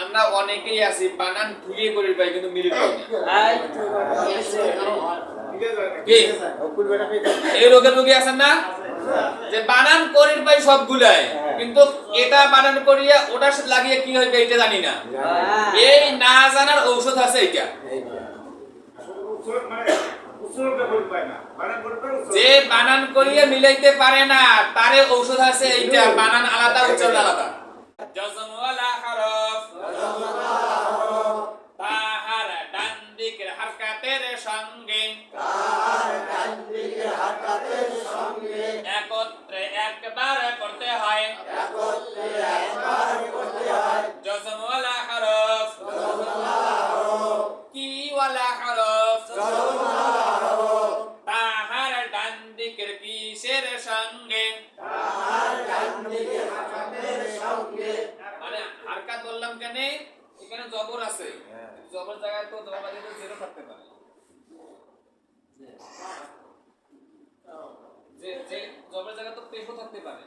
আমরা অনেকেই আছি বানান ঠিকই করে পাই কিন্তু মিল পাই না। কি এই রোগের রোগী আছেন না যে বানান করির পাই সবগুলাই কিন্তু এটা বানান করিয়া ওটার সাথে লাগিয়ে কি হইবে এটা জানি না। এই না জানার ঔষধ আছে এটা। যে বানান করিয়া মিলাইতে পারে না তারে ঔষধ আছে এইটা, বানান আলাদা উচ্চারণ আলাদা। জজম ওয়ালা হরফ তাহার ডান দিকের হারকাতের সঙ্গে একত্রে একবার করতে হয়। জজম ওয়ালা হরফ কি ওয়ালা হরফ তাহার ডান দিকের কিসের সঙ্গে, মানে হারকাত বললাম কেন এখানে জবর আছে, জবর জায়গায় তো জবর বাদে জিরো থাকতে পারে, যে যে জবর জায়গায় তো পেশও থাকতে পারে।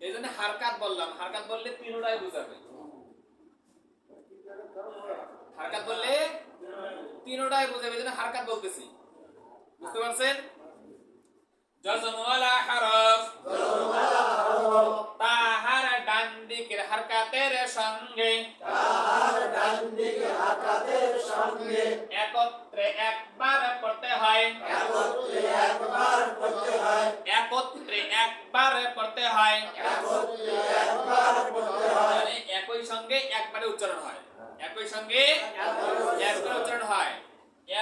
এইজন্য হারকাত বললাম, হারকাত বললে তিনটাই বোঝাবে। হারকাত বললে তিনটাই বোঝাবে, এইজন্য হারকাত বলতেছি, বুঝতে পারছেন? জজম ওয়ালা হরফ তাহার ডান দিকের হারকাতের সঙ্গে একত্রে একবার পড়তে হয়। একত্রে একবার পড়তে হয়, মানে একই সঙ্গে একবারে উচ্চারণ হয়। একই সঙ্গে একবারে উচ্চারণ হয়,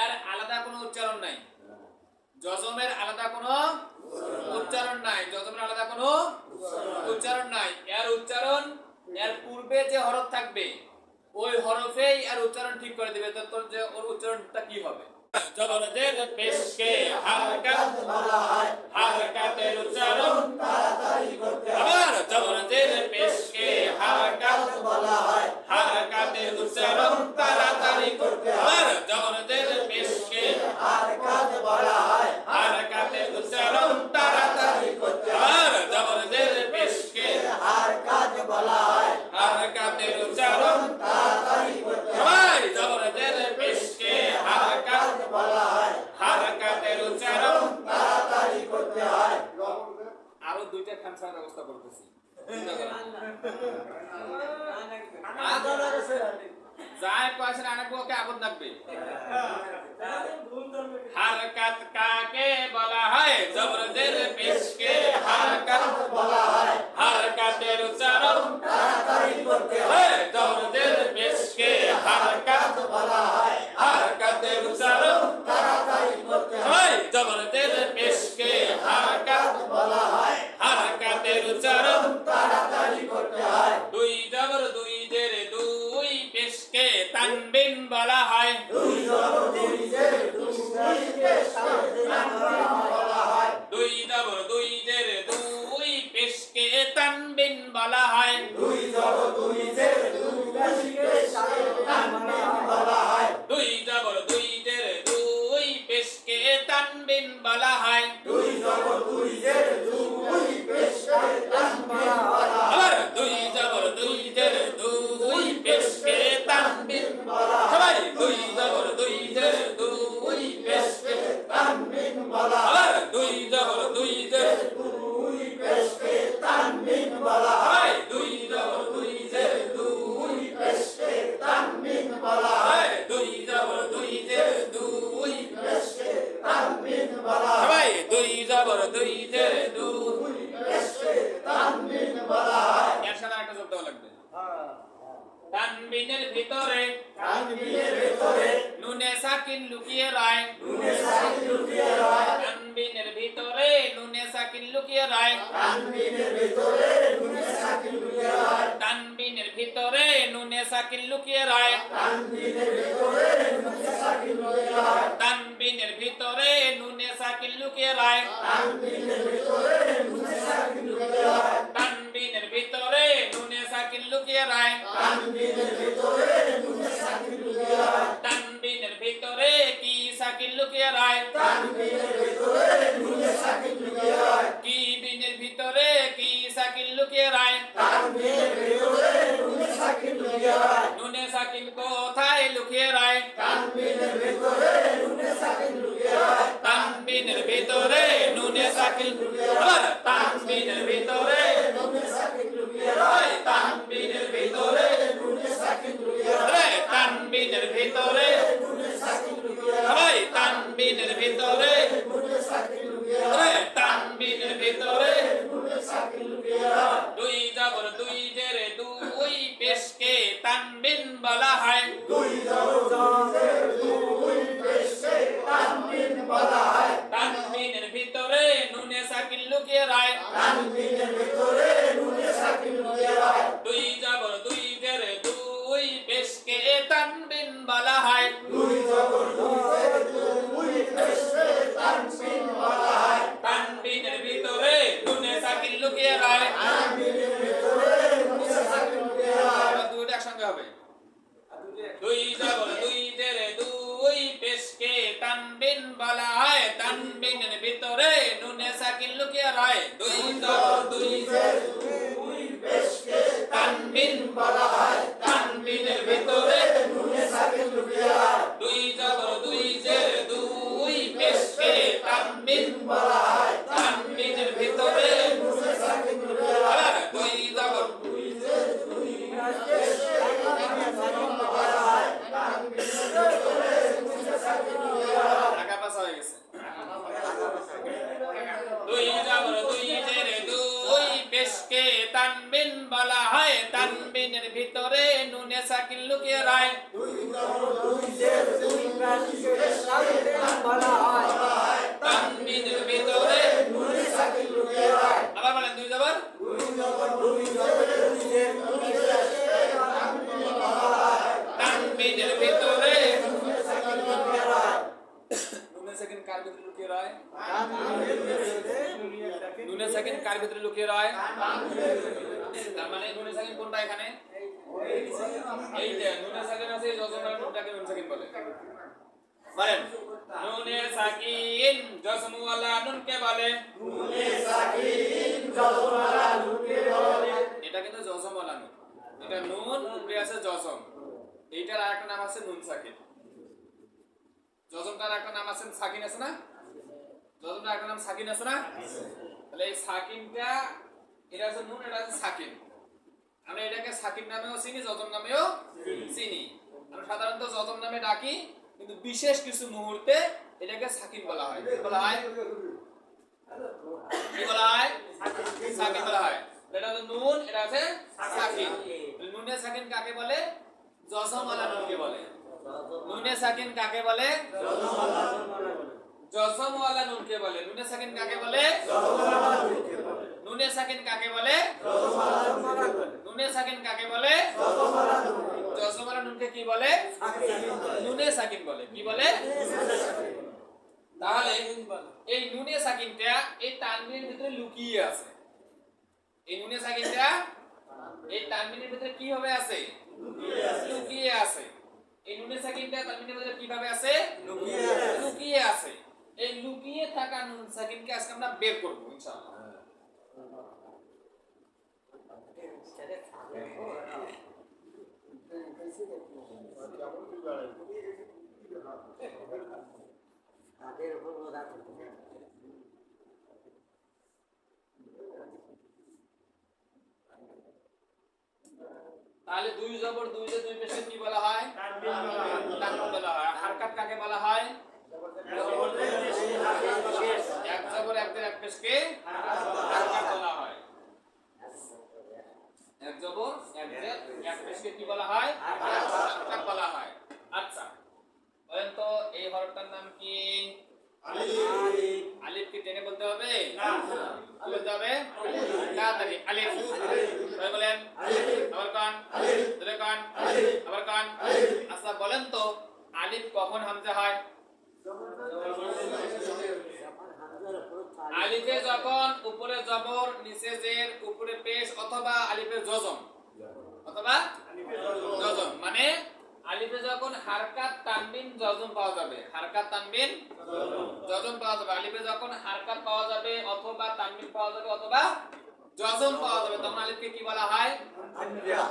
এর আলাদা কোনো উচ্চারণ নাই। জজমের আলাদা কোনো উচ্চারণ নাই, জজমের আলাদা কোনো উচ্চারণ নাই। এর উচ্চারণ এর পূর্বে যে হরফ থাকবে ওই হরফেই এর উচ্চারণ ঠিক করে দিবে। তোর যে ওর উচ্চারণটা কি হবে? জবরদের পেশকে হারকাত বলা হয়, হারকাতের উচ্চারণ তাড়াতাড়ি করতে হয়। আবার জবরদের পেশকে হারকাত বলা হয়, হারকাতের উচ্চারণ তাড়াতাড়ি করতে হয়। আবার জবরদের পেশকে হারকাত বলা হয়, হারকাতের উচ্চারণ তাড়াতাড়ি করতে হয়। আবার জবরদের পেশকে হারকাত বলা হয়, হারকাতের উচ্চারণ তাড়াতাড়ি করতে হয়। জবরদের পেশকে হারকাত বলা হয়, হারকাতের উচ্চারণ তাড়াতাড়ি করতে হয়। আরো দুইটা খামসার ব্যবস্থা করতেছি, যায় কয়েছেন আনাকে আগুন লাগবে। হারকাত কাকে বলা হয়? জবরদের পেশকে হারকাত বলা হয়, হারকাতের উচ্চারণ তাড়াতাড়ি করতে হয়। জবরদের পেশকে হারকাত বলা হয়, হারকাতের উচ্চারণ তাড়াতাড়ি করতে হয়। জবরদের পেশকে হারকাত বলা হয়, হারকাতের উচ্চারণ তাড়াতাড়ি করতে হয়। দুই জবর দুই জের দুই পেশকে তানবিন বলা হয়। দুই জবর দুই জের দুই দুই জবর দুই জের দুই পেশকে তানবিন বলা হয়। দুই জবর দুই জের দুই পেশকে তানবিন বলা হয়। দুই জবর দুই জের দুই পেশকে তানবিন বলা হয়। দুই জবর দুই জের দুই পেশকে তানবিন বলা হয়। আবার দুই জবর দুই জের দুই পেশকে তানবিন বলা হয়। সবাই দুই জবর দুই জের দুই পেশকে তানবিন বলা হয়। আবার দুই জবর দুই জের দুই পেশকে তানবিন বলা হয়। দুই জবর দুই জের দুই পেশকে তানবিন বলা হয়। দুই জবর দুই জের দুই পেশকে তানবিন বলা হয়। সবাই দুই জবর দুই জের দুই পেশকে তানবিন বলা হয়। এর সাথে একটা যোগ দেওয়া লাগবে। তানবিনের ভিতরে নুনে সাকিন লুকিয়ে রয়। তানবিনের ভিতরে নুনে সাকিন লুকিয়ে রয়। তানবিনের ভিতরে নুনে সাকিন লুকিয়ে রয়। তানবিনের ভিতরে নুনে সাকিন লুকিয়ে রয়। তানবিনের ভিতরে নুনে সাকিন লুকিয়ে রয়। তানবিনের ভিতরে নুনে সাকিন লুকিয়ে রয়। তানবিনের ভিতরে নুনে সাকিন লুকিয়ে রয়। তানবিনের ভিতরে নুনে সাকিন লুকিয়ে রয়। তানবিনের ভিতরে নুনে সাকিন লুকিয়ে রয়। তানবিনের ভিতরে কি সাকিন লুকিয়ে রয়। তানবিনের ভিতরে নুনে সাকিন লুকিয়ে রয়। কি বিনের ভিতরে কি সাকিন লুকিয়ে রয়। তানবিনের ভিতরে নুনে সাকিন নুনে সাকিন কোথায় লুকিয়ে রয় তানবিনের ভিতরে নুনে সাকিন লুকিয়ে রয় তানবিনের ভিতরে নুনে সাকিন আবার তানবিনের ভিতরে নুনে সাকিন লুকিয়ে রয় তানবিনের ভিতরে নুনে সাকিন লুকিয়ে রয় তানবিনের ভিতরে নুনে সাকিন লুকিয়ে আবার তানবিনের ভিতরে নুনে সাকিন লুকিয়ে রয় তানবিনের ভিতরে নুনে সাকিন লুকিয়ে রয় দুই জবর দুই জেরে দুই পেশকে তানবিন বলা হয় দুই জবর দুই পেশকে তানবিন বলা হয় তানবিনের ভিতরে নুনে সাকিন লুকিয়ে রয় তানবিনের ভিতরে নুনে সাকিন লুকিয়ে রয় দুই জবর দুই জেরে দুই পেশকে তানবিন বলা হয় দুই জবর দুই পেশকে তানবিন বলা হয় তানবিনের ভিতরে নুনে সাকিন লুকিয়ে রয় তানবিনের ভিতরে নুনে সাকিন লুকিয়ে রয় দুইটা একসঙ্গে হবে দুই জবর দুই জেরে দুই পেশকে তানবিন বলা হয় তানবিনের ভিতরে নুনে সাকিন লুকিয়ে রয় দুই জবর দুই জেরে দুই পেশকে তানবিন বলা হয় তানবিনের ভিতরে নুনে সাকিন লুকিয়ে রয় দুই জবর দুই জেরে দুই পেশকে তানবিন বলা হয় তানবিনের ভিতরে নুনে সাকিন লুকিয়ে রয় আবার দুই জবর দুই পেশকে তানবিন বলা হয় তানবিনের ভিতরে নুনে সাকিন লুকিয়ে রয় টাকা পাস হয়ে গেছে দুই জবর দুই জেরে দুই পেশকে তানবিন বলা হয় তানবিনের ভিতরে নুনে সাকিন লুকিয়ে রয় দুই জবর দুই জের দুই পেশকে তানবিন বলা হয় তানবিনের ভিতরে নুনে সাকিন লুকিয়ে রয় আবার বলেন দুই জবর দুই জবর দুই জের দুই পেশকে তানবিন বলা হয় তানবিনের ভিতরে নুনে সাকিন লুকিয়ে রয় নুনে সাকিন কার ভিতরে লুকিয়ে রয় তানবিনের ভিতরে নুনে সাকিন কার ভিতরে লুকিয়ে রয় তার মানে নুনে সাকিন কোনটা এখানে এই যে নুনে সাকিন আছে যজমার নুনটাকে নুন সাকিন বলে বলেন নুনে সাকিন জসমওয়ালা নুনকে বলে নুনে সাকিন জজমালা লুকিয়ে বলে এটা কিন্তু জজমওয়ালা নুন এটা নুন উপরে আছে জজম এইটার আরেকটা নাম আছে নুন সাকিন জজমটার একটা নাম আছে সাকিন আছে না জজমটার একটা নাম সাকিন আছে না তাহলে এই সাকিনটা এটা আছে নুন এটা আছে সাকিন আমরা এটাকে সাকিন নামেও চিনি জজম নামেও চিনি আমরা সাধারণত জজম নামে ডাকি কিন্তু বিশেষ কিছু মুহূর্তে এটাকে সাকিন বলা হয় কি বলা হয় কি বলা হয় সাকিন বলা হয় এটা হচ্ছে নুন এটা আছে সাকিন নুনে সাকিন কাকে বলে জজমওয়ালা নুনকে বলে নুনে সাকিন কাকে বলে জজমওয়ালা নুনকে বলে নুনে সাকিন কাকে বলে নুনে সাকিন কাকে বলে নুনে সাকিন কাকে বলে জজমওয়ালা নুনকে কি বলে নুনে সাকিন বলে কি বলে তাহলে এই নুনে সাকিনটা এই তানবিনের ভিতরে লুকিয়ে আছে এই নুনে সাকিনটা এই তানবিনের ভিতরে কিভাবে আছে লুকিয়ে আছে এই নুনে সাকিনটা তানবিনের ভিতরে কিভাবে আছে লুকিয়ে আছে এই লুকিয়ে থাকা নুন সাকিনকে আজকে আমরা বের করব ইনশাআল্লাহ তাহলে দুই জবর দুই যে দুই পেশে কি বলা হয় তানবিন বলা হয় হারকাত কাকে বলা হয় এক জবর এক দের এক পেশকে হারকাত বলা হয় এক জবর এক দের এক পেশকে কি বলা হয় হারকাত বলা হয় আচ্ছা বলেন তো এই হরফটার নাম কি আলিফ কি টেনে বলতে হবে না কি বলতে হবে তাড়াতাড়ি আলিফ সবাই বলেন আবার কান ধরে কান আবার কান আচ্ছা বলেন তো আলিফ কখন হামজা হয় আলিফে যখন উপরে জবর নিচে জের উপরে পেশ অথবা আলিফে জজম মানে আলিফে যখন হারকাত তানবিন জজম পাওয়া যাবে হারকাত তানবিন জজম পাওয়া যাবে আলিফে যখন হারকাত পাওয়া যাবে অথবা তানবিন পাওয়া যাবে অথবা জজম পাওয়া যাবে তখন আলিফকে কি বলা হয়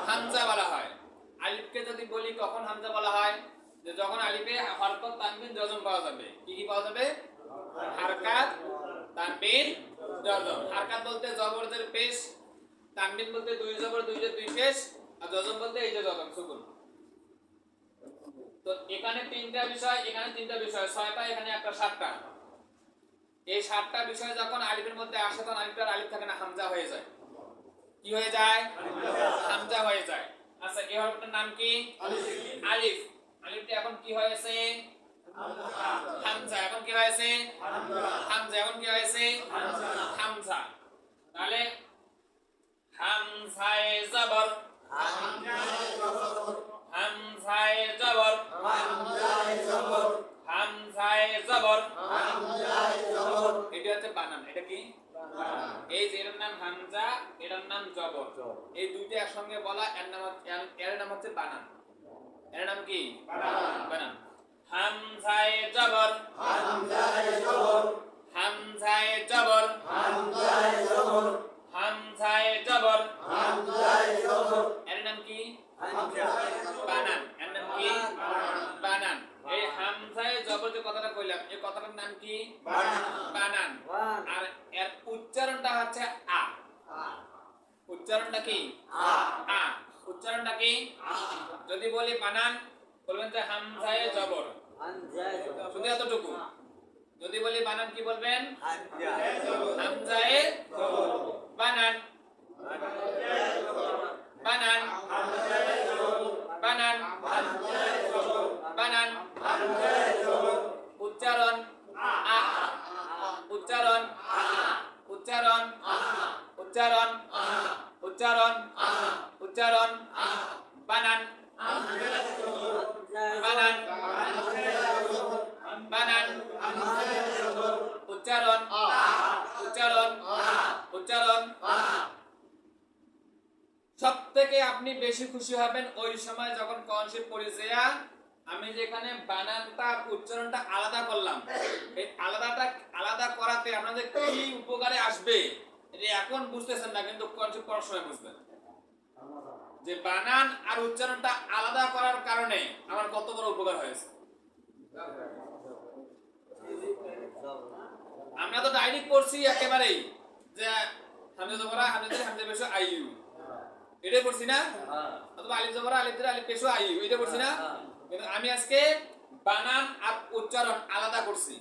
হামজা বলা হয় আলিফকে যদি বলি কখন হামজা বলা হয়, যে যখন আলিফে হরকত তানবিন জজম পাওয়া যাবে। কি কি পাওয়া যাবে? হারকাত তানবিন জজম। হারকাত বলতে জবর জের পেশ, তানবিন বলতে দুই জবর দুই জের দুই পেশ, আর জজম বলতে এই যে জজম সুকুন। তো এখানে তিনটা বিষয়, এখানে তিনটা বিষয়, ছয়টা, এখানে একটা, সাতটা। এই সাতটা বিষয় যখন আলিফের মধ্যে আসে তখন আলিফটার আলিফ থাকে না, হামজা হয়ে যায়। কি হয়ে যায়? হামজা হয়ে যায়। আচ্ছা, এই হরফটার নাম কি? আলিফ। আলিফটা এখন কি হয়েছে? হামজা। এখন কি হয়েছে? হামজা। এখন কি হয়েছে? হামজা। তাহলে হামজায়ে জবর, হামজায়ে জবর, হামজায়ে জবর। এটা হচ্ছে বানান। এটা কি? এই যে এর নাম হামজা, এর নাম জবর। এই দুইটা একসঙ্গে বলা, এর নাম হচ্ছে বানান। এর নাম কি? বানান। হামজায়ে জবর, হামজায়ে জবর, হামজায়ে জবর, হামজায়ে জবর। এর নাম কি? বানান। এর নাম কি? বানান। এই হামজায়ে জবর যে কথাটা কইলাম, এই কথাটার নাম কি? বানান। আর এর উচ্চারণটা হচ্ছে আ। উচ্চারণটা কি? আ। উচ্চারণটা কি? যদি বলি বানান, বলবেন যে হামজায়ে জবর, শুধু এতটুকু। যদি বলি বানান, কি বলবেন? হামজায়ে বানান, বানান, বানান, বানান। উচ্চারণ আ, উচ্চারণ, উচ্চারণ, উচ্চারণ, উচ্চারণ, উচ্চারণ। বানান, বানান, বানান। উচ্চারণ, উচ্চারণ, উচ্চারণ। সব থেকে আপনি বেশি খুশি হবেন ওই সময় যখন কনসেপ্ট পরিচয়া আমি যেখানে বানানটা উচ্চারণটা আলাদা করলাম। এই আলাদা করাতে আপনাদের কি উপকারে আসবে এটা এখন বুঝতেছেন না, কিন্তু কনসেপ্ট পড়ার সময় বুঝবেন যে বানান আর উচ্চারণটা আলাদা করার কারণে আমার কত বড় উপকার হয়েছে। আমরা তো ডাইরেক্ট পড়ছি একেবারেই যে হামজা জবরা হামজা হামজা পেশ আইয়ু, এটাই পড়ছি না? অথবা আলিফ জবরা আলিফ দিয়ে আলিফ পেশ আইয়ু, এটা পড়ছি না? কিন্তু আমি আজকে বানান আর উচ্চারণ আলাদা করছি।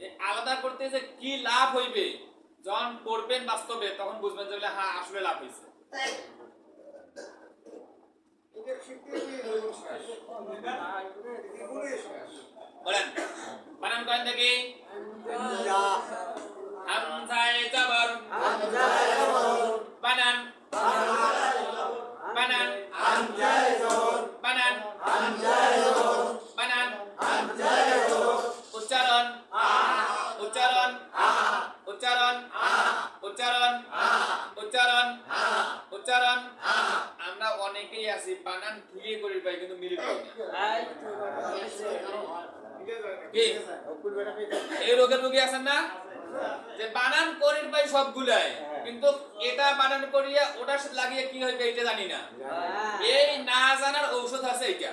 এই আলাদা করতে যে কি লাভ হইবে যখন পড়বেন বাস্তবে তখন বুঝবেন যে হ্যাঁ আসলে লাভ হইছে। বলেন বানান করেন দেখি। হামজায়ে জবর, বানান, বানান, বানান, বানান। উচ্চারণ, উচ্চারণ, উচ্চারণ, উচ্চারণ, উচ্চারণ, উচ্চারণ। আমরা অনেকেই আছি বানান ঠিকই করি পাই কিন্তু মিল পাই না। কি এই রোগের রোগী আছেন না, যে বানান করির পাই সবগুলাই কিন্তু এটা বানান করিয়া ওটার সাথে লাগিয়ে কি হইবে এটা জানি না। এই না জানার ঔষধ আছে এটা।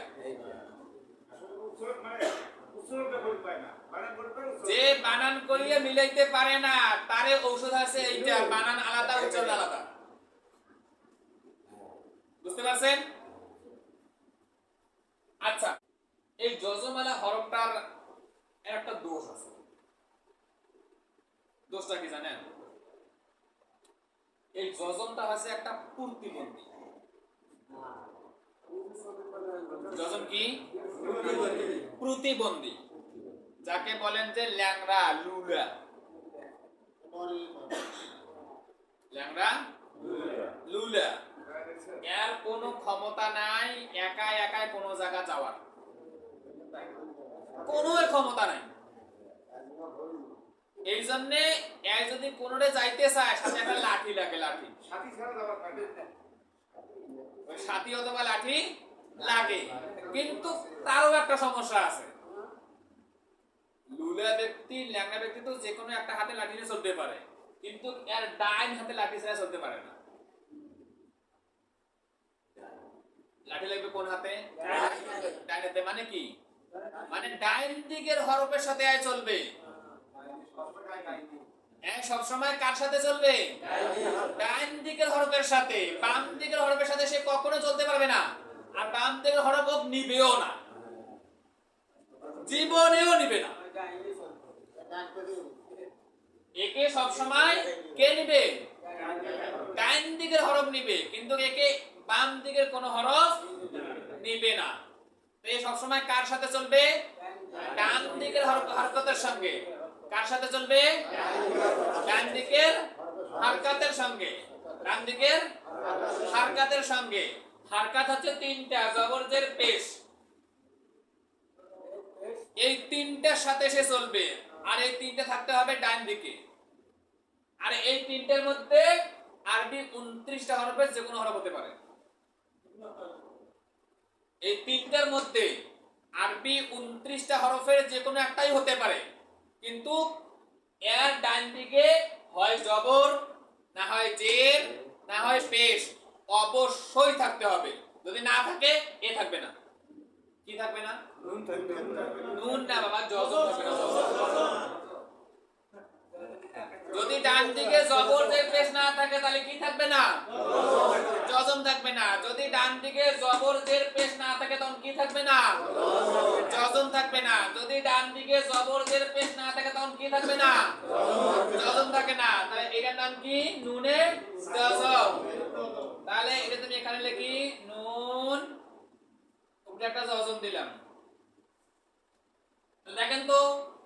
যে বানান করিয়া মিলাইতে পারে না তারে ঔষধ আছে এইটা, বানান আলাদা উচ্চারণ আলাদা। বুঝতে পারছেন? আচ্ছা, এই যজমালা হরফটার একটা দোষ আছে। দোষটা কি জানেন? এই যজমটা আছে একটা প্রতিবন্ধী। যজম কি? প্রতিবন্ধী। যাকে বলেন যে ল্যাংড়া, লুলা। ল্যাংড়া, লুলা। এর কোনো ক্ষমতা নাই একা একা কোনো জায়গা যাওয়ার, কোনো ক্ষমতা নাই। এই জন্য এর যদি কোনোটা যাইতে চায় সাথে একটা লাঠি লাগে, লাঠি ওই সাথী অথবা লাঠি লাগে। কিন্তু তারও একটা সমস্যা আছে। লুলা ব্যক্তি, ল্যাংড়া ব্যক্তি তো যে কোনো একটা হাতে লাঠি নিয়ে চলতে পারে, কিন্তু এর ডাইন হাতে লাঠি ছাড়া চলতে পারে না। লাঠি লাগবে কোন হাতে? ডাইন হাতে। মানে কি? মানে ডাইন দিকের হরফের সাথে আয় চলবে। সব সময় কার সাথে চলবে? ডাইন দিকের হরফের সাথে। বাম দিকের হরফের সাথে সে কখনো চলতে পারবে না, আর বাম দিকের হরফ নিবেও না, জীবনেও নিবে না। একে সব সময় কে নিবে? ডাইন দিকের হরফ নিবে, কিন্তু একে বাম দিকের কোন হরফ নিবে না। তো এই সব সময় কার সাথে চলবে? ডান দিকের হরকতের সঙ্গে। কার সাথে চলবে? ডান দিকের হারকাতের সঙ্গে। ডান দিকের হারকাতের সঙ্গে। হারকাত হচ্ছে তিনটা, জবর জের পেশ। এই তিনটার সাথে সে চলবে, আর এই তিনটা থাকতে হবে ডান দিকে। আর এই তিনটার মধ্যে আরবি 29টা হরফের যে কোনো হরফ হতে পারে। এই তিনটার মধ্যে আরবি 29টা হরফের যে কোনো একটাই হতে পারে, কিন্তু এর ডান দিকে হয় জবর, না হয় জের, না হয় পেশ অবশ্যই থাকতে হবে। যদি না থাকে এ থাকবে না। কি থাকবে না? নুন না বাবা, জজম থাকবে না। যদি ডান দিকে জবর জের পেশ না থাকে তাহলে কি থাকবে না? জজম থাকবে না। যদি ডান দিকে জবর জের পেশ না থাকে তখন কি থাকবে না? জজম থাকবে না। যদি ডান দিকে জবর জের পেশ না থাকে তখন কি থাকবে না? জজম থাকে না। তাহলে এটার নাম কি? নুনে জজম। তাহলে এটা তুমি এখানে লিখি নুন, উপরে একটা জজম দিলাম। তো দেখেন তো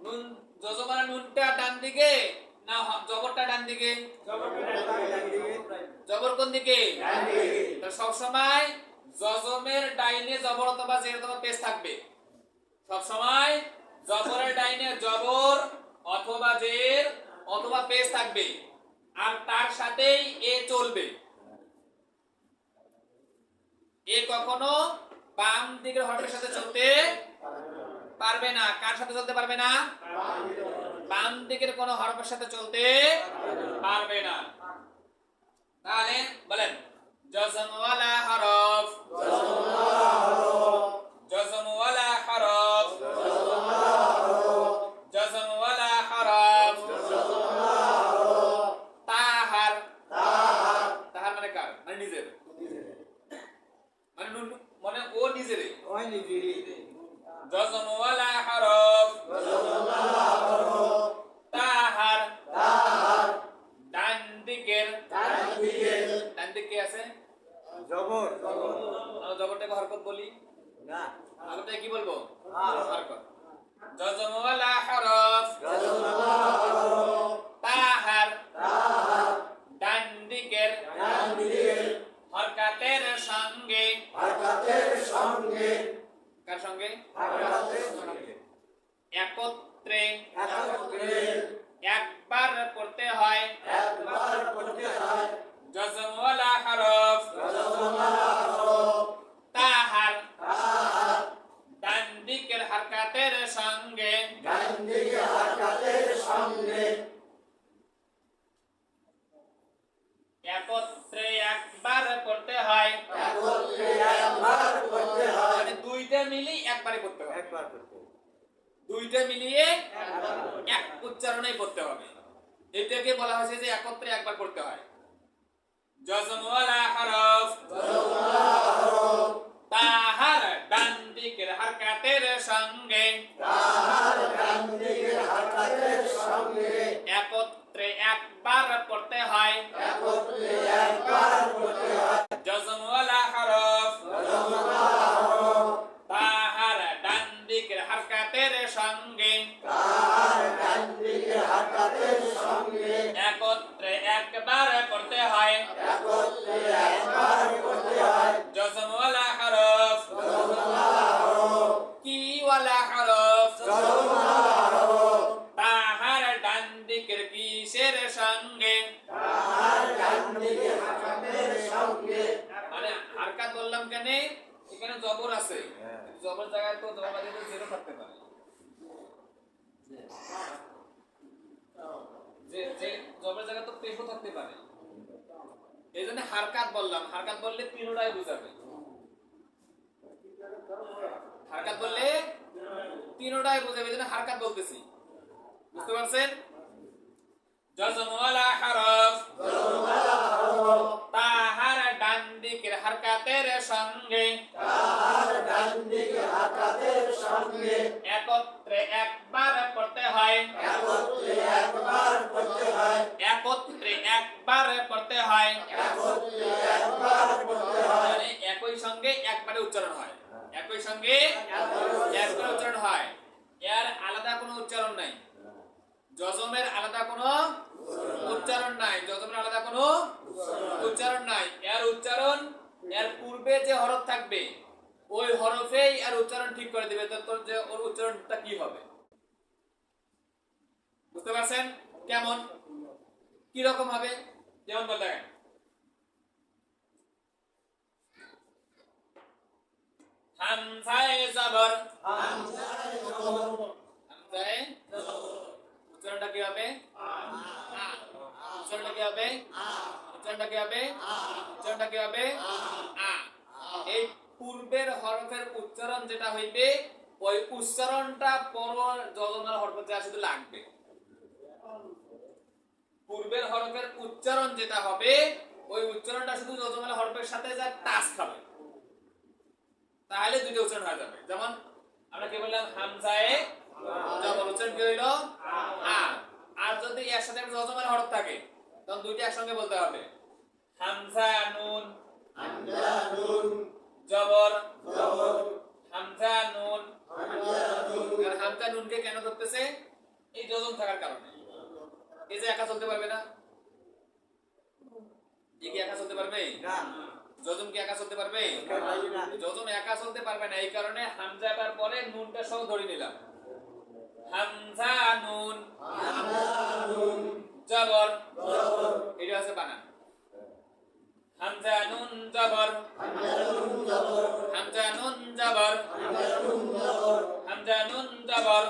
নুন জজম আর নুনটা ডান দিকে না জবরটা ডান দিকে? জবর কোন দিকে? তো সব সময় জজমের ডাইনে জবর অথবা জের অথবা পেশ থাকবে। সব সময় জবরের ডাইনে জবর অথবা জের অথবা পেশ থাকবে, আর তার সাথেই এ চলবে। এ কখনো বাম দিকের হরফের সাথে চলতে পারবে না। কার সাথে চলতে পারবে না? বাম দিকের কোন হরফের সাথে চলতে পারবে না। তাহলে বলেন জজম ওয়ালা হরফ, জজম ওয়ালা হরফ, জজম ওয়ালা হরফ, তাহার। তাহার মানে কার? মানে নিজের, মানে মানে ও নিজের। জজম ওয়ালা হরফ, তাহার ডান দিকের। ডান দিকে আছে জবর। আমরা জবরটাকে হরকত বলি না, হরকতটাকে কি বলবো? হরকত। জজম ওয়ালা হরফ, তাহার ডান দিকের হরকতের সঙ্গে। কার সঙ্গে? একত্রে একবার পড়তে হয়। জজম ওয়ালা হরফ, তাহার ডান দিকের হরকতের সঙ্গে। একত্রে একবার পড়তে হয়। মানে দুইটা মিলি একবারে পড়তে হয়। দুইটা মিলিয়ে এক উচ্চারণেই পড়তে হবে। এটাকে বলা হয়েছে যে একত্রে একবার পড়তে হয়। জজম ওয়ালা হরফ, তাহার ডান দিকের হরকতের সঙ্গে। একত্রে একবার পড়তে হয়। জজম ওয়ালা হরফ, তাহার ডান দিকের হরকতের সঙ্গে। একত্রে একবার পড়তে হয়। জজম ওয়ালা হরফ, কি ওয়ালা হরফ? তাহার ডান দিকের কিসের সঙ্গে? মানে হারকাত বললাম কেন? এখানে জবর আছে, জবর জায়গায় তো জবর বাদে তো জিরো থাকতে পারে। যে জবর জায়গায় তো পেশও থাকতে পারে। এই জন্য হারকাত বললাম। হারকাত বললে তিনটাই বুঝাবে। হারকাত বললে তিনটাই বোঝাবে, এজন্য হারকাত বলতেছি। বুঝতে পারছেন? জজম ওয়ালা হরফ তাহার ডান দিকের হারকাতের সঙ্গে একত্রে একবার পড়তে হয়। একত্রে একবার পড়তে হয়, মানে একই সঙ্গে একবারে উচ্চারণ হয়। একই সঙ্গে একবারে উচ্চারণ হয়, এর আলাদা কোনো উচ্চারণ নাই। জজমের আলাদা কোনো উচ্চারণ নাই। জজমের আলাদা কোনো উচ্চারণ নাই। এর উচ্চারণ, এর পূর্বে যে হরফ থাকবে ওই হরফেই এর উচ্চারণ ঠিক করে দিবে তোর যে ওর উচ্চারণটা কি হবে। বুঝতে পারছেন? কেমন কি রকম হবে? যেমন বল দেখেন, হামজায়ে জবর, হামজায়ে উচ্চারণটা কি হবে? উচ্চারণটা কি হবে? উচ্চারণটা কি হবে? উচ্চারণটা কি হবে? এই পূর্বের হরফের উচ্চারণ যেটা হইবে ওই উচ্চারণটা পর যজমের হরফে যা শুধু লাগবে। পূর্বের হরফের উচ্চারণ যেটা হবে ওই উচ্চারণটা শুধু যজমের হরফের সাথে যা টাচ খাবে, তাহলে দুটো উচ্চারণ হয়ে যাবে। যেমন আমরা কি বললাম, হামজায়ে জবর, উচ্চারণ কি হইল? আর যদি এর সাথে একটা যজমের হরফ থাকে তখন দুইটা একসঙ্গে বলতে হবে, হামজা নুন জবর, হামজা নুন। আর হামজা নুনকে কেন ধরতেছে? এই যজম থাকার কারণে। এই যে একা চলতে পারবে না, এই কি একা চলতে পারবে? যজম কি একা চলতে পারবে? যজম একা চলতে পারবে না, এই কারণে হামজাটার পরে নুনটা সহ ধরে নিলাম। হামজা নুন জবর, এটা আছে বানান। হামজা নুন জবর, হামজা নুন জবর, হামজা নুন জবর,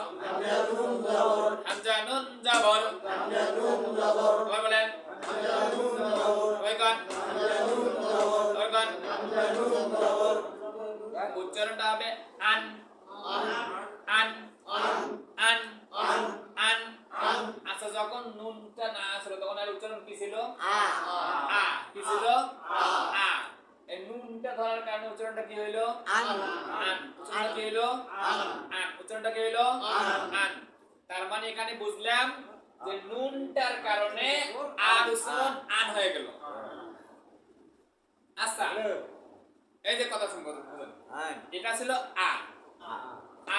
হামজা নুন জবর। সবাই বলেন, সবাই কন, সবাই কন। উচ্চারণটা হবে আন আন আন আন। আচ্ছা, যখন নুনটা না আসলো তখন আর উচ্চারণ কি ছিল? কি ছিল? এই নুনটা ধরার কারণে উচ্চারণটা কি হইলো? উচ্চারণটা কি হইলো? উচ্চারণটা কি হইলো? তার মানে এখানে বুঝলাম যে নুনটার কারণে আর উচ্চারণ আন হয়ে গেল। আচ্ছা, এই যে কথা শুনবো, এটা ছিল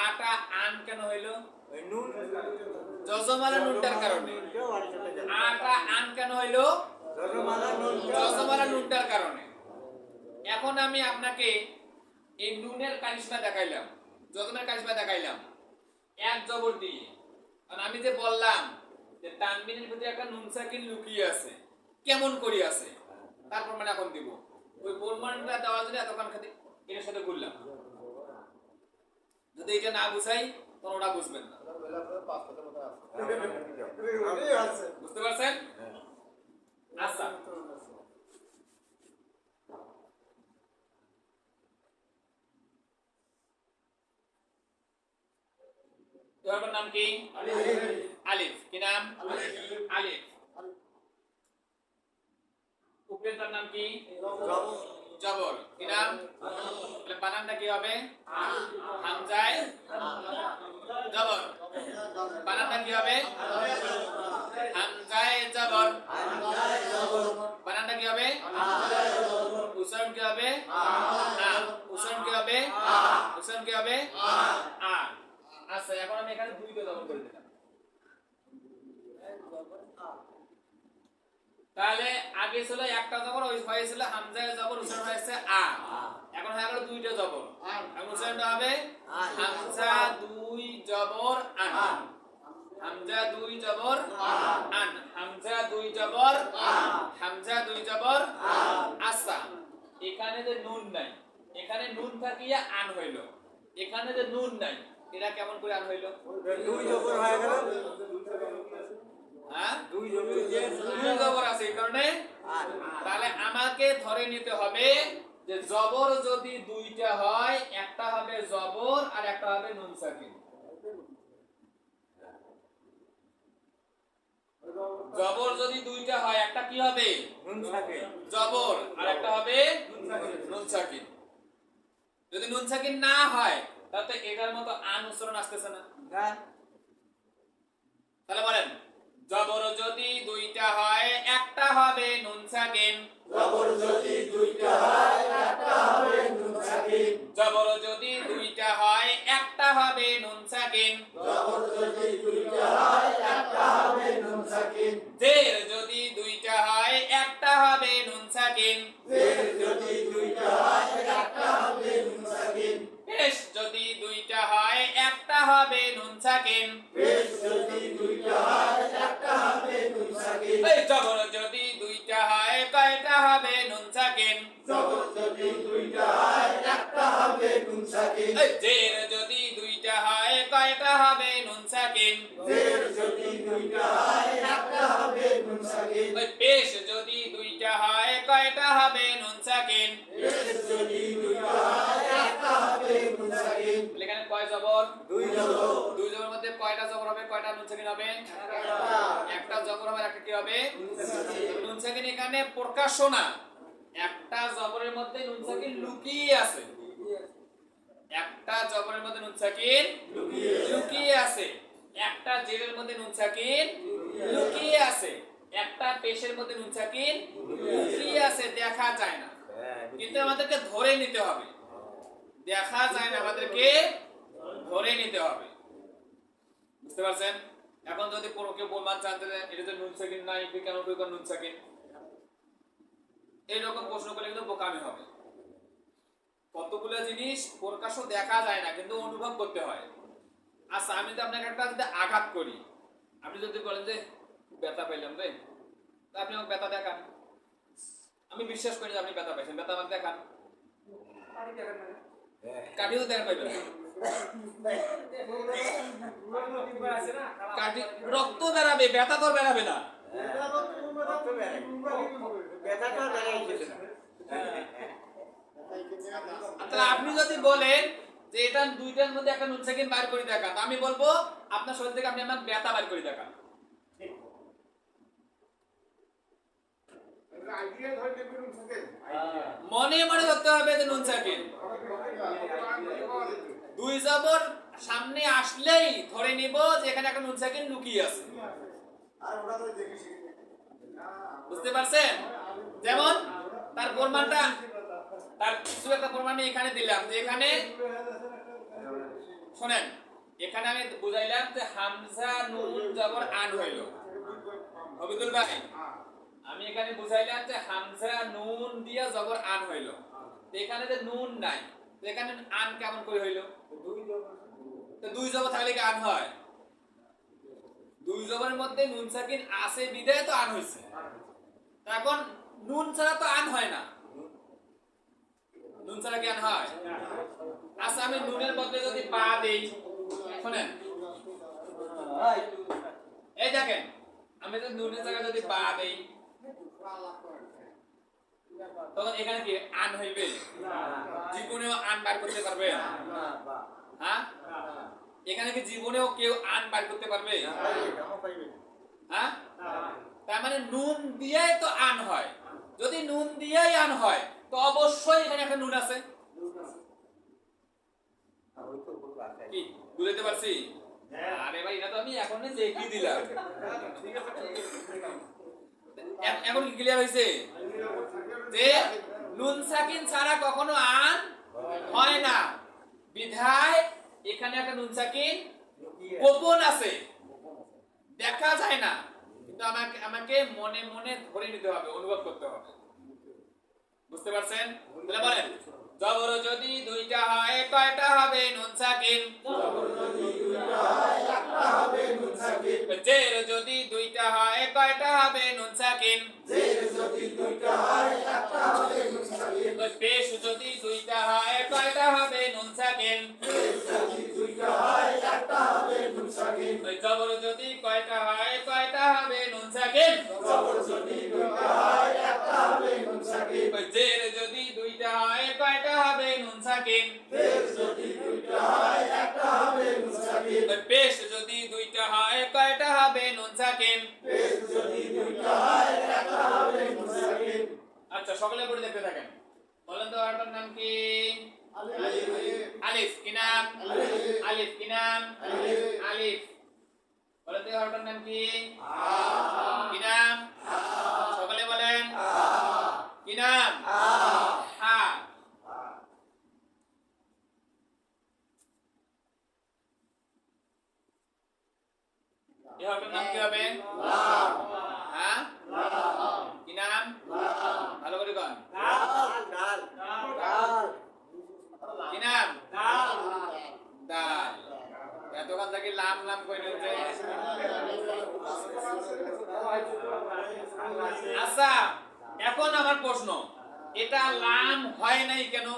আটা আন কেন হইলো? যজমালা নুনটার কারণে। আটা আন কেন হইলো? যজমালা নুনটার কারণে। এখন আমি আপনাকে এই নুনের কারিশমা দেখাইলাম, যজমের কারিশমা দেখাইলাম এক জবর দিয়ে। কারণ আমি যে বললাম যে তানবিনের ভিতরে একটা নুন সাকিন লুকিয়ে আছে, কেমন করি আছে তার প্রমাণ এখন দিব। ওই প্রমাণটা দেওয়ার জন্য এতক্ষণ খাতে এর সাথে ঘুরলাম। যদি এটা না বুঝাই তখন ওটা বুঝবেন না। বুঝতে পারছেন? আচ্ছা, ধর্মের নাম কি? আলিফ। কি নাম? আলিফ। উপরের নাম কি? জবর। কি নাম? তাহলে বানানটা কি হবে? হামজায় জবর। বানানটা কি হবে? হামজায় জবর। বানানটা কি হবে? উচ্চারণ কি হবে? উচ্চারণ কি হবে? উচ্চারণ কি হবে? আচ্ছা, এখন আমি এখানে দুইটা জবর করে দিলাম। তাহলে আগে ছিল একটা জবর, ওই হয়েছিল হামজায় জবর, উচ্চারণ হয়েছে এখন হয়ে গেল দুইটা জবর। এখন উচ্চারণটা হবে হামজা দুই জবর আন। হামজা দুই জবর আন। হামজা দুই জবর হামজা দুই জবর। আচ্ছা, এখানে যে নুন নাই, এখানে নুন থাকিয়া আন হইল। এখানে যে নুন নাই, এটা কেমন করে আন হইল? দুই জবর হয়ে গেল। দুই জবর আছে এই কারণে। তাহলে আমাকে ধরে নিতে হবে যে জবর যদি দুইটা হয়, একটা হবে হবে জবর আর একটা হবে নুন সাকিন। জবর যদি দুইটা হয় একটা কি হবে নুন সাকিন জবর আর একটা হবে নুন সাকিন। যদি নুন সাকিন না হয় তাহলে এটার মতো আন উচ্চারণ আসতেছে না। না তাহলে বলেন জবর যদি দুইটা হয় একটা হবে নুন সাকিন। জবর যদি দুইটা হয় একটা হবে নুন সাকিন জবর যদি দুইটা হয় একটা হবে নুন সাকিন। জবর যদি দুইটা হয় একটা হবে নুন সাকিন জের যদি দুইটা হয় একটা হবে নুন সাকিন। জের যদি দুইটা হয় একটা হবে নুন সাকিন পেশ যদি দুইটা হয় একটা হবে নুন সাকিন। পেশ যদি দুইটা হয় একটা হবে নুন সাকিন এই জবর যদি দুইটা হয় কয়টা হবে নুন সাকিন। জবর যদি দুইটা হয় একটা হবে নুন সাকিন এই জের যদি দুইটা হয় কয়টা হবে নুন সাকিন। জের যদি দুইটা হয় একটা হবে নুন সাকিন ওই পেশ যদি দুইটা হয় কয়টা হবে নুন সাকিন। পেশ যদি দুইটা হয় একটা হবে নুন সাকিন এখানে কয় জবর দুই জবর দুই জবরের মধ্যে কয়টা জবর হবে কয়টা নুন সাকিন হবে একটা জবর হবে একটা কি হবে নুন সাকিন। এখানে প্রকাশ্য না, একটা জবরের মধ্যে নুন সাকিন লুকিয়ে আছে। একটা জবরের মধ্যে নুন সাকিন লুকিয়ে আছে। একটা জেরের মধ্যে নুন সাকিন লুকিয়ে আছে। একটা পেশের মধ্যে নুন সাকিন লুকিয়ে আছে, দেখা যায় না কিন্তু আমাদেরকে ধরে নিতে হবে। দেখা যায় না, আমাদেরকে ধরে নিতে হবে। বুঝতে পারছেন? এখন যদি কোনো কেউ বলমান জানতে চায় এটা তো নুন সাকিন নাই, কেন কই কোন নুন সাকিন, এইরকম প্রশ্ন করলে কিন্তু বোকামি হবে। কতগুলো জিনিস প্রকাশ্য দেখা যায় না কিন্তু অনুভব করতে হয়। আচ্ছা আমি তো আপনাকে একটা যদি আঘাত করি, আপনি যদি বলেন যে ব্যথা পাইলাম রে, তা আপনি আমাকে ব্যথা দেখান, আমি বিশ্বাস করি যে আপনি ব্যথা পাইছেন, ব্যথা আমাকে দেখান। কাটিও তো দেখা পাইবেন, কাটি রক্ত বেরাবে, ব্যথা তো বেরাবে না। তাহলে আপনি যদি বলেন যে এটা দুইটার মধ্যে একটা নুন সাকিন বাইর করে দেখান, আমি বলবো আপনার শরীর থেকে আপনি আমার ব্যথা বাইর করে দেখান। মনে মনে ধরতে হবে যে নুন সাকিন। দুই জবর সামনে আসলেই ধরে নিব যে এখানে একটা নুন সাকিন লুকিয়ে আছে। বুঝতে পারছেন? যেমন তার প্রমাণটা, তার কিছু একটা প্রমাণ এখানে দিলাম যে এখানে শুনেন, এখানে আমি বুঝাইলাম যে হামজা নুন জবর আন হইল। অবিদুল ভাই আমি এখানে বুঝাইলাম যে হামজা নুন দিয়া জবর আন হইল। এখানে যে নুন নাই, এখানে আন কেমন করে হইল? তো দুই জবর থাকলে কি আন হয়? দুই জবরের মধ্যে নুন সাকিন আছে বিদায় তো আন হইছে। এখন নুন ছাড়া তো আন হয় না, নুন ছাড়া কি আন হয়? আচ্ছা আমি নুনের বদলে যদি পা দেই, শুনেন এই দেখেন আমি যদি নুনের জায়গায় যদি পা দেই তখন এখানে কি আন হইবে? জীবনেও আন বার করতে পারবে? হ্যাঁ, এখানে কি জীবনেও কেউ আন বার করতে পারবে? হ্যাঁ, তার মানে নুন দিয়েই তো আন হয়। যদি নুন দিয়েই আন হয় তো অবশ্যই এখানে একটা নুন আছে। কি বুঝতে পারছি? আরে ভাই এটা তো আমি এখন যে কি দিলাম, এখন কি ক্লিয়ার হয়েছে যে নুন সাকিন ছাড়া কখনো আন হয় না, বিধায় এখানে একটা নুন সাকিন গোপন আছে, দেখা যায় না কিন্তু আমাকে মনে মনে ধরে নিতে হবে, অনুভব করতে হবে। বুঝতে পারছেন? তাহলে বলেন জবর যদি দুইটা হয় কয়টা হবে নুন সাকিন? জবর যদি দুইটা হয় একটা হবে নুন সাকিন জের যদি দুইটা হয় কয়টা হবে নুন সাকিন? জের যদি দুইটা হয় একটা হবে নুন সাকিন পেশ যদি দুইটা হয় কয়টা হবে নুন সাকিন? পেশ যদি দুইটা হয় একটা হবে নুন সাকিন জবর যদি কয়টা হয় কয়টা হবে নুন সাকিন? জবর যদি দুইটা হয় একটা হবে নুন সাকিন জের যদি দুইটা হয় কয়টা হবে নুন সাকিন? জের যদি সকলে পড়ে দেখতে থাকেন। বলেন তো হরফটার নাম কি? আলিফ। কি নাম? আলিফ। কি নাম? আলিফ। বলেন তো হরফটার নাম কি? কি নাম? সকলে বলেন। কি নাম? হা। এই হরফটার নাম কি হবে? হ্যাঁ, কি নাম? ভালো করে কন। কি নাম? দাল। এতক্ষণ থেকে লাম লাম কইলে যে আচ্ছা, এখন আমার প্রশ্ন, এটা লাম হয় নাই কেন?